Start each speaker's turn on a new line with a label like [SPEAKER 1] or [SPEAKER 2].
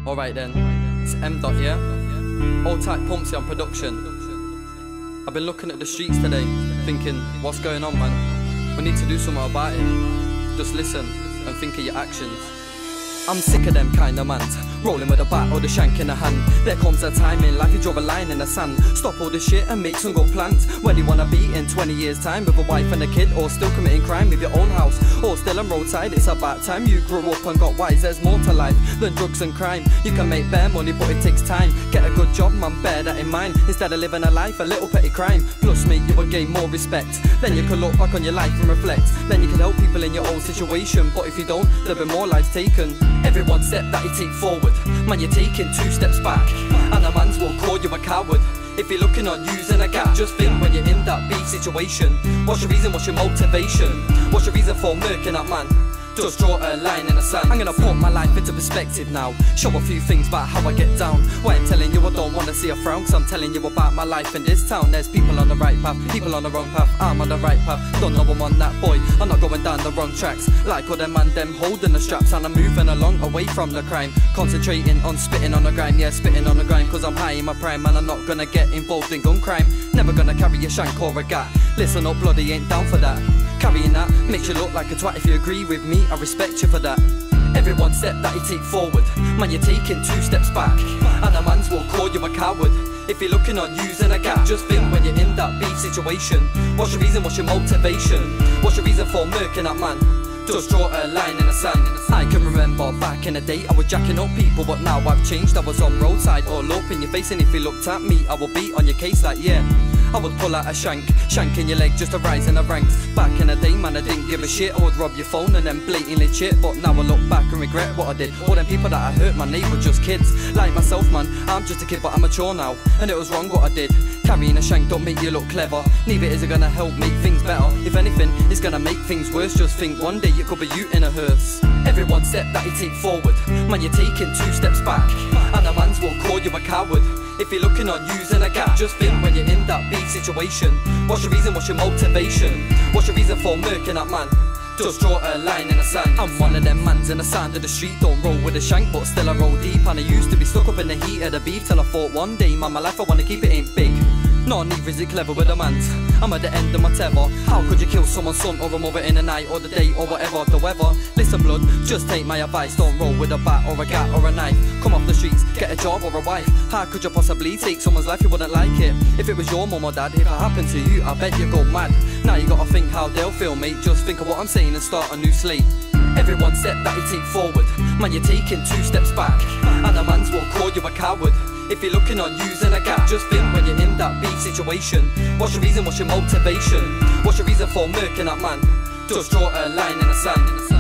[SPEAKER 1] Alright then, it's M.Dot, yeah? Old type Pumpsy on production. I've been looking at the streets today, thinking, what's going on, man? We need to do something about it. Just listen and think of your actions. I'm sick of them kind of mans, rolling with a bat or the shank in a hand. There comes a time in life you draw a line in the sand. Stop all the shit and make some good plans. Where do you wanna be in 20 years time? With a wife and a kid, or still committing crime with your own house, or still on roadside? It's about time you grew up and got wise. There's more to life than drugs and crime. You can make bare money but it takes time. Get a good job, man, bear that in mind. Instead of living a life, a little petty crime. Plus mate, you will gain more respect. Then you can look back on your life and reflect. Then you can help people in your own situation. But if you don't, there'll be more lives taken. Every one step that you take forward, man, you're taking 2 steps back. And a man's will call you a coward if you're looking on using a gap. Just think when you're in that beef situation, what's your reason, what's your motivation? What's your reason for murking that man? Just draw a line in the sand. I'm gonna put my life into perspective now, show a few things about how I get down. Why I'm telling you I don't wanna see a frown, cause I'm telling you about my life in this town. There's people on the right path, people on the wrong path. I'm on the right path, don't know I'm on that boy. I'm not going down the wrong tracks, like all them man them holding the straps. And I'm moving along away from the crime, concentrating on spitting on the grime. Yeah, spitting on the grime, cause I'm high in my prime. And I'm not gonna get involved in gun crime, never gonna carry a shank or a gat. Listen up bloody, ain't down for that. Carrying that makes you look like a twat. If you agree with me, I respect you for that. Every one step that you take forward, man, you're taking 2 steps back. And a man's will call you a coward if you're looking on using a gap. Just think when you're in that beef situation, what's your reason, what's your motivation? What's your reason for murking that man? Just draw a line in the sand. I can remember back in the day I was jacking up people, but now I've changed. I was on roadside all up in your face, and if you looked at me I would beat on your case like yeah. I would pull out a shank in your leg just to rise in the ranks. Back in the day, man, I didn't give a shit. I would rob your phone and then blatantly cheat. But now I look back and regret what I did. All them people that I hurt, man, they were just kids. Like myself, man, I'm just a kid but I'm mature now, and it was wrong what I did. Carrying a shank don't make you look clever, neither is it gonna help make things better. If anything, it's gonna make things worse. Just think one day it could be you in a hearse. Every one step that you take forward, man, you're taking 2 steps back. And a man's will call you a coward if you're looking on using a gap. Just think when you're in that beef situation, what's your reason, what's your motivation? What's your reason for murking that man? Just draw a line in the sand. I'm one of them mans in the sand of the street, don't roll with a shank but still I roll deep. And I used to be stuck up in the heat of the beef till I thought one day, man, my life I wanna keep it ain't big. No, neither is it clever with a man's. I'm at the end of my tether. How could you kill someone's son or a mother in the night or the day or whatever the weather? Listen blood, just take my advice. Don't roll with a bat or a gat or a knife. Come off the streets, get a job or a wife. How could you possibly take someone's life? You wouldn't like it if it was your mum or dad. If it happened to you, I bet you'd go mad. Now you gotta think how they'll feel, mate. Just think of what I'm saying and start a new slate. Every one step that you take forward, man, you're taking 2 steps back. And a man's will call you a coward if you're looking on using a gap. Just think when you're in that beef situation, what's your reason, what's your motivation? What's your reason for murking that man? Just draw a line in the sand.